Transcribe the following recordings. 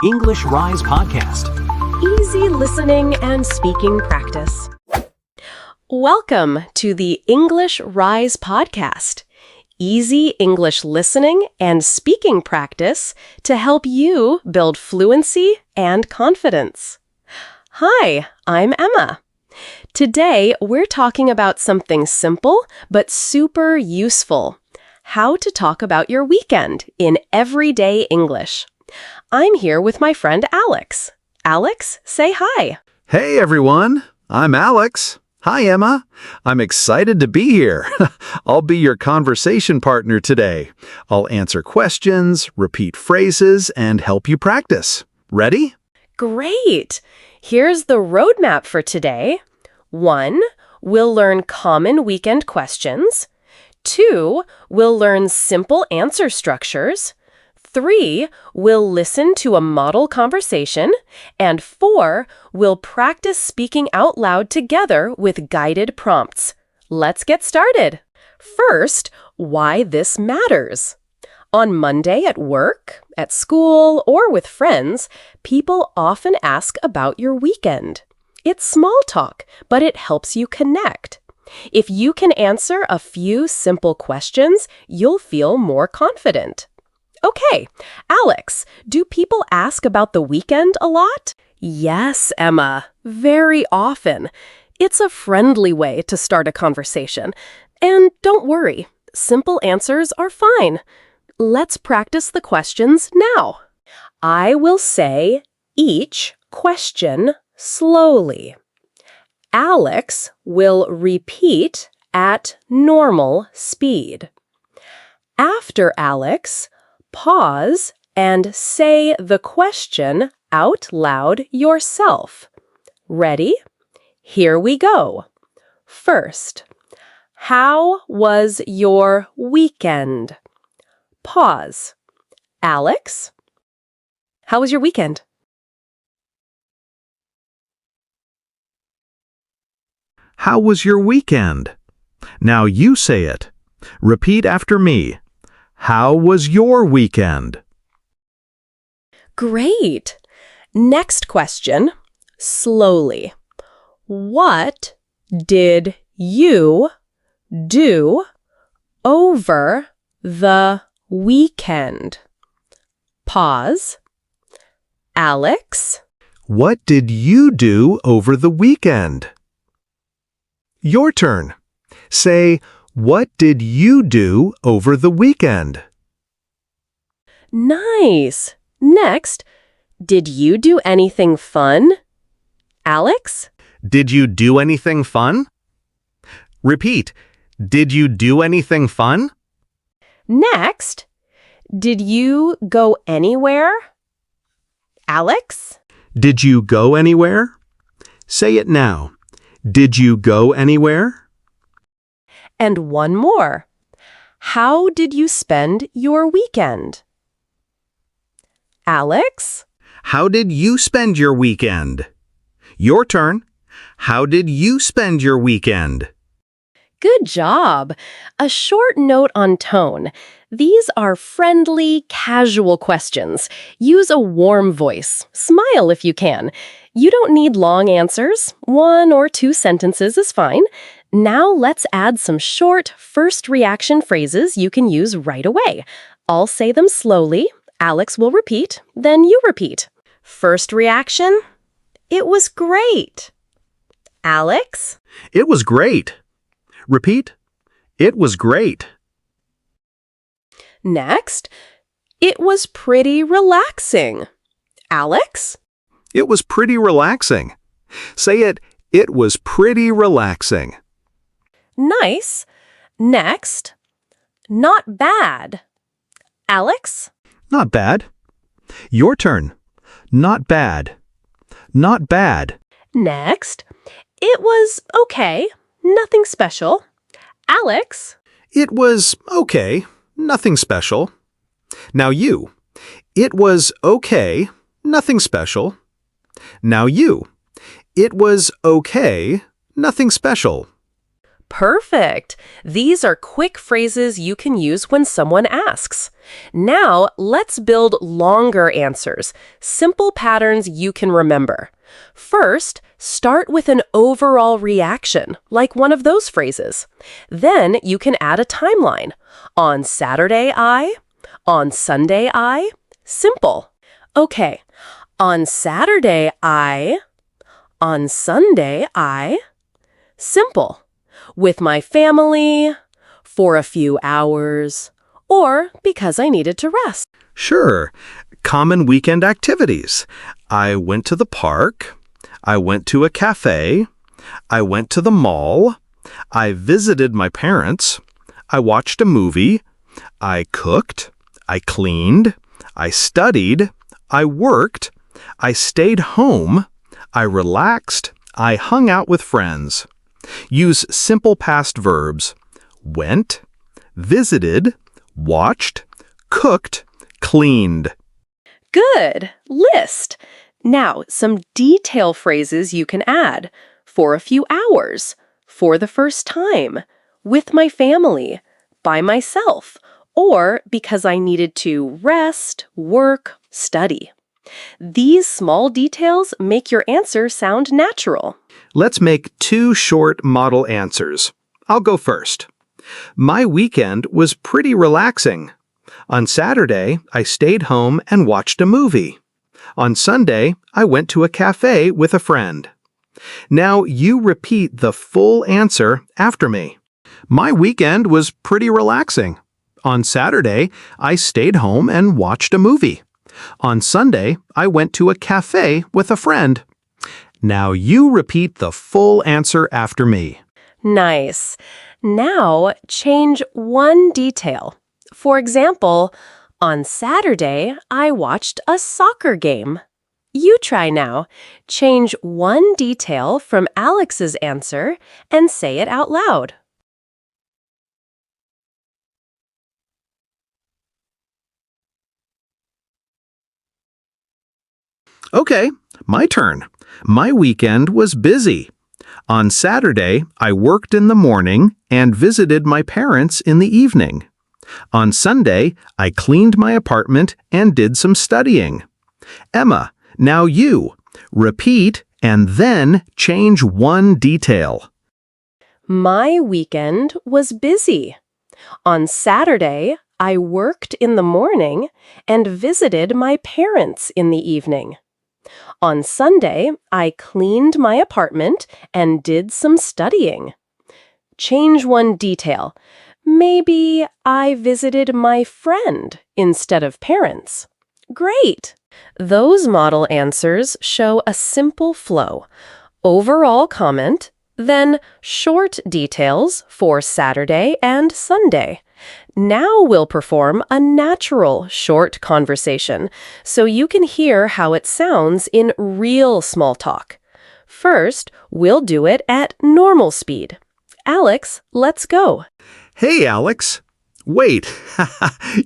English Rise Podcast. Easy listening and speaking practice. Welcome to the English Rise Podcast. Easy English listening and speaking practice to help you build fluency and confidence. Hi, I'm Emma. Today, we're talking about something simple but super useful. How to talk about your weekend in everyday English. I'm here with my friend Alex. Alex, say hi. Hey everyone, I'm Alex. Hi Emma. I'm excited to be here. I'll be your conversation partner today. I'll answer questions, repeat phrases, and help you practice. Ready? Great! Here's the roadmap for today. 1, we'll learn common weekend questions. 2, we'll learn simple answer structures. 3, we'll listen to a model conversation. And 4, we'll practice speaking out loud together with guided prompts. Let's get started. First, why this matters. On Monday at work, at school, or with friends, people often ask about your weekend. It's small talk, but it helps you connect. If you can answer a few simple questions, you'll feel more confident. Okay, Alex, do people ask about the weekend a lot? Yes, Emma, very often. It's a friendly way to start a conversation. And don't worry, simple answers are fine. Let's practice the questions now. I will say each question slowly. Alex will repeat at normal speed. After Alex, pause and say the question out loud yourself. Ready? Here we go. First, how was your weekend? Pause. Alex, how was your weekend? How was your weekend? Now you say it. Repeat after me. How was your weekend? Great. Next question, slowly. What did you do over the weekend? Pause. Alex, What did you do over the weekend? Your turn. Say, what did you do over the weekend? nice. Next, did you do anything fun? Alex, Did you do anything fun? Repeat. Did you do anything fun? next, did you go anywhere? Alex, Did you go anywhere? Say it now. Did you go anywhere? and one more. How did you spend your weekend? Alex, How did you spend your weekend? Your turn. How did you spend your weekend? good job. A short note on tone. These are friendly, casual questions. Use a warm voice. Smile if you can. You don't need long answers. 1 or 2 sentences is fine. Now let's add some short, first reaction phrases you can use right away. I'll say them slowly. Alex will repeat, then you repeat. First reaction, it was great. Alex, It was great. Repeat. It was great. next, it was pretty relaxing. Alex, It was pretty relaxing. Say it. It was pretty relaxing. nice. Next, not bad. Alex, Not bad. Your turn. Not bad. Not bad. next, it was okay. Nothing special. Alex, It was okay. Nothing special. Now you. It was okay. Nothing special. Now you. It was okay. Nothing special. perfect. These are quick phrases you can use when someone asks. Now, let's build longer answers, simple patterns you can remember. First, start with an overall reaction, like one of those phrases. Then you can add a timeline. On Saturday, I. On Sunday, I. Simple. Okay. On Saturday, I. On Sunday, I. Simple. With my family. For a few hours. Or because I needed to rest. Sure. Common weekend activities. I went to the park. I went to a cafe. I went to the mall. I visited my parents. I watched a movie. I cooked. I cleaned. I studied. I worked. I stayed home. I relaxed. I hung out with friends. Use simple past verbs. Went, visited, watched, cooked, cleaned. Good. List. Now, some detail phrases you can add. For a few hours. For the first time. With my family. By myself. Or because I needed to rest, work, study. These small details make your answer sound natural. Let's make 2 short model answers. I'll go first. My weekend was pretty relaxing. On Saturday, I stayed home and watched a movie. On Sunday, I went to a cafe with a friend. Now you repeat the full answer after me. My weekend was pretty relaxing. On Saturday, I stayed home and watched a movie. On Sunday, I went to a cafe with a friend. Now you repeat the full answer after me. Nice. Now, change one detail. For example, on Saturday, I watched a soccer game. You try now. Change one detail from Alex's answer and say it out loud. Okay, my turn. My weekend was busy. On Saturday, I worked in the morning and visited my parents in the evening. On Sunday, I cleaned my apartment and did some studying. Emma, now you. Repeat and then change one detail. My weekend was busy. On Saturday, I worked in the morning and visited my parents in the evening. On Sunday, I cleaned my apartment and did some studying. Change one detail. Maybe I visited my friend instead of parents. Great! Those model answers show a simple flow. Overall comment, then short details for Saturday and Sunday. Now we'll perform a natural short conversation so you can hear how it sounds in real small talk. First, we'll do it at normal speed. Alex, let's go. Hey, Alex. Wait,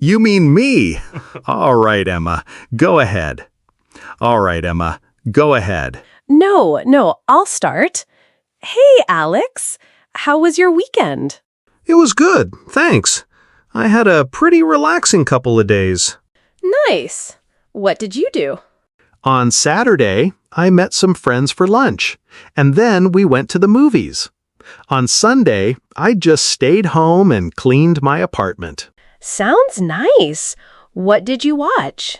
you mean me? All right, Emma, go ahead. All right, Emma, go ahead. No, I'll start. Hey, Alex, how was your weekend? It was good, thanks. I had a pretty relaxing couple of days. Nice. What did you do? On Saturday, I met some friends for lunch, and then we went to the movies. On Sunday, I just stayed home and cleaned my apartment. Sounds nice. What did you watch?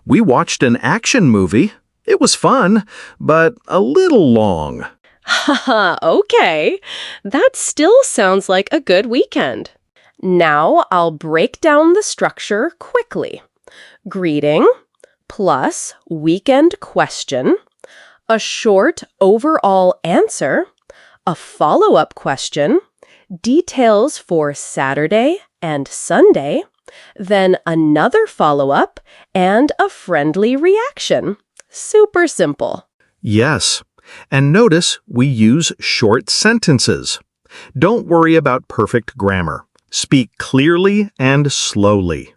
We watched an action movie. It was fun, but a little long. Haha, okay. That still sounds like a good weekend. Now I'll break down the structure quickly. Greeting plus weekend question, a short overall answer, a follow-up question, details for Saturday and Sunday, then another follow-up, and a friendly reaction. Super simple. Yes, and notice we use short sentences. Don't worry about perfect grammar. Speak clearly and slowly.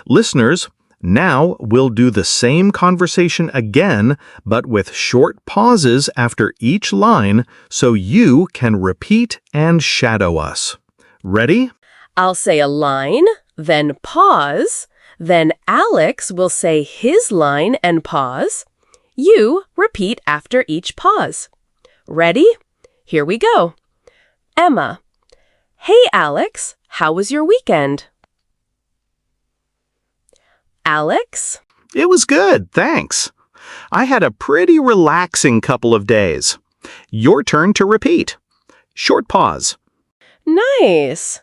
Listeners, now we'll do the same conversation again, but with short pauses after each line so you can repeat and shadow us. Ready? I'll say a line, then pause, then Alex will say his line and pause. You repeat after each pause. Ready? Here we go. Emma. Hey, Alex, how was your weekend? Alex? It was good, thanks. I had a pretty relaxing couple of days. Your turn to repeat. Short pause. Nice.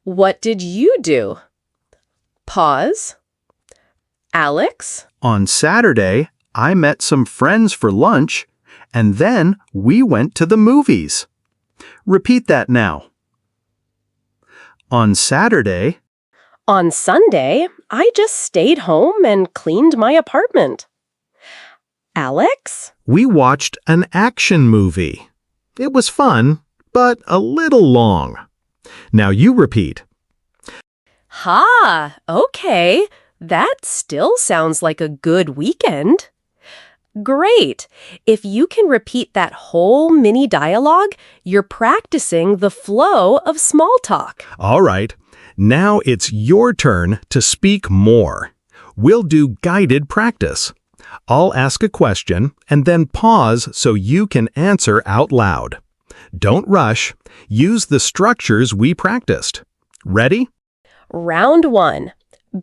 What did you do? Pause. Alex? On Saturday, I met some friends for lunch, and then we went to the movies. Repeat that now. On Saturday, On Sunday, I just stayed home and cleaned my apartment. Alex? we watched an action movie. It was fun, but a little long. Now you repeat. Ha, okay. That still sounds like a good weekend. Great. If you can repeat that whole mini dialogue, you're practicing the flow of small talk. All right, now it's your turn to speak more. We'll do guided practice. I'll ask a question and then pause so you can answer out loud. Don't rush. Use the structures we practiced. Ready? Round 1.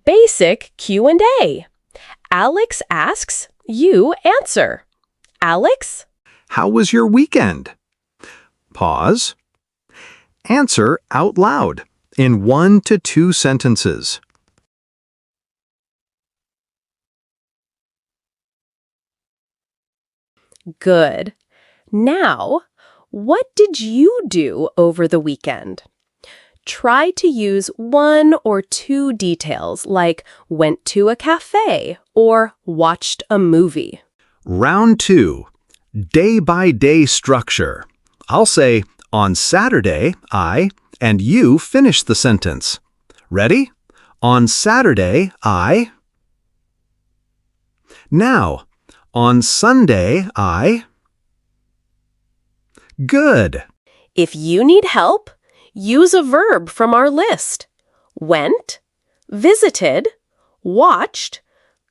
Basic Q&A. Alex asks, you answer. Alex? How was your weekend? Pause. Answer out loud in 1 to 2 sentences. Good. Now, what did you do over the weekend? Try to use 1 or 2 details like went to a cafe or watched a movie. Round 2. Day-by-day structure. I'll say, on Saturday, I, and you finish the sentence. Ready? On Saturday, I. Now, on Sunday, I. Good. If you need help, use a verb from our list. Went, visited, watched,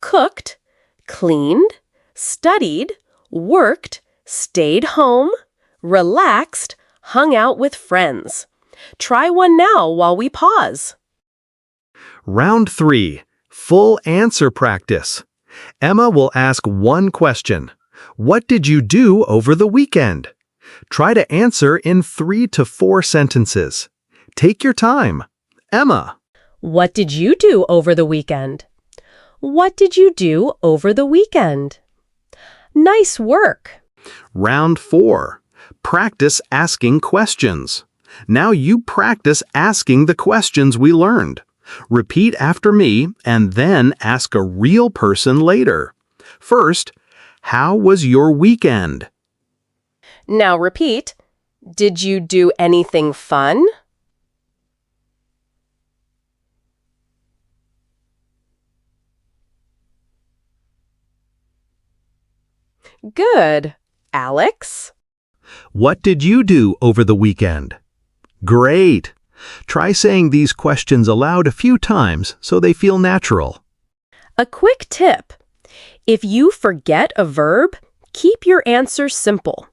cooked, cleaned, studied, worked, stayed home, relaxed, hung out with friends. Try one now while we pause. Round 3. Full answer practice. Emma will ask one question. What did you do over the weekend? Try to answer in 3 to 4 sentences. Take your time. Emma. What did you do over the weekend? What did you do over the weekend? Nice work. Round 4. Practice asking questions. Now you practice asking the questions we learned. Repeat after me and then ask a real person later. First, how was your weekend? Now repeat. Did you do anything fun? Good. Alex? What did you do over the weekend? Great! Try saying these questions aloud a few times so they feel natural. A quick tip. If you forget a verb, keep your answer simple.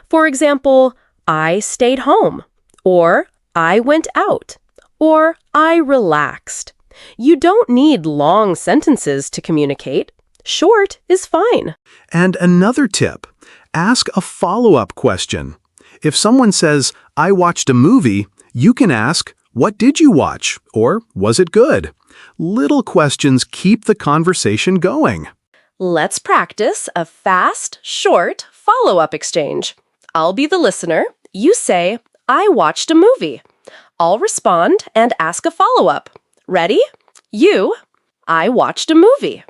For example, I stayed home, or I went out, or I relaxed. You don't need long sentences to communicate. Short is fine. And another tip, ask a follow-up question. If someone says, I watched a movie, you can ask, what did you watch? Or was it good? Little questions keep the conversation going. Let's practice a fast, short follow-up exchange. I'll be the listener. You say, I watched a movie. I'll respond and ask a follow-up. Ready? You, I watched a movie.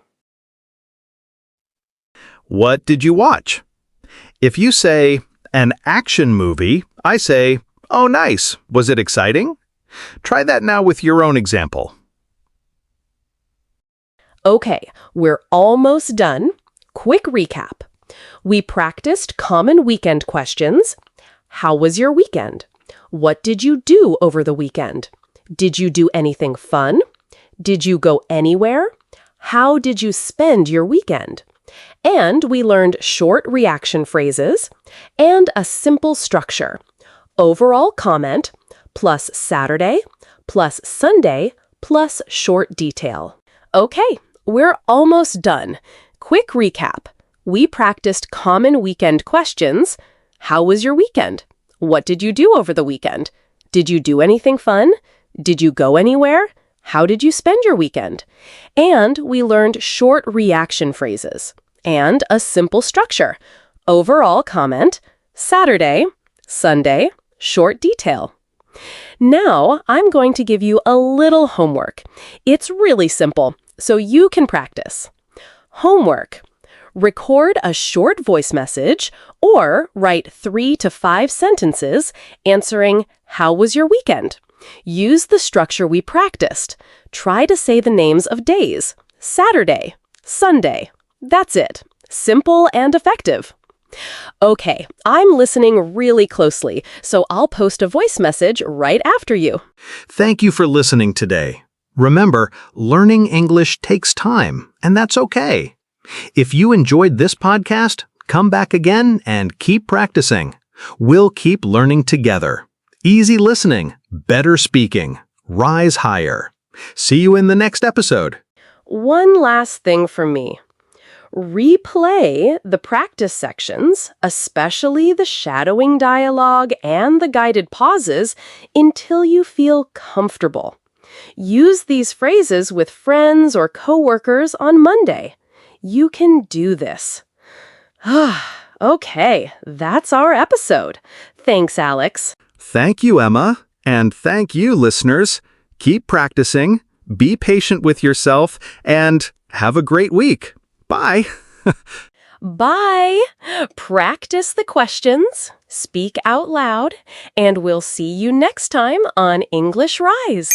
What did you watch? If you say, an action movie, I say, oh nice, was it exciting? Try that now with your own example. Okay, we're almost done. Quick recap. We practiced common weekend questions. How was your weekend? What did you do over the weekend? Did you do anything fun? Did you go anywhere? How did you spend your weekend? And we learned short reaction phrases and a simple structure. Overall comment plus Saturday plus Sunday plus short detail. Okay, we're almost done. Quick recap. We practiced common weekend questions. How was your weekend? What did you do over the weekend? Did you do anything fun? Did you go anywhere? How did you spend your weekend? And we learned short reaction phrases and a simple structure. Overall comment, Saturday, Sunday, short detail. Now, I'm going to give you a little homework. It's really simple, so you can practice. Homework. Record a short voice message or write 3 to 5 sentences answering, "How was your weekend?" Use the structure we practiced. Try to say the names of days. Saturday, Sunday. That's it. Simple and effective. Okay, I'm listening really closely, so I'll post a voice message right after you. Thank you for listening today. Remember, learning English takes time, and that's okay. If you enjoyed this podcast, come back again and keep practicing. We'll keep learning together. Easy listening, better speaking, rise higher. See you in the next episode. One last thing from me. Replay the practice sections, especially the shadowing dialogue and the guided pauses, until you feel comfortable. Use these phrases with friends or coworkers on Monday. You can do this. Okay, that's our episode. Thanks, Alex. Thank you, Emma. And thank you, listeners. Keep practicing, be patient with yourself, and have a great week. Bye. Bye. Practice the questions, speak out loud, and we'll see you next time on English Rise.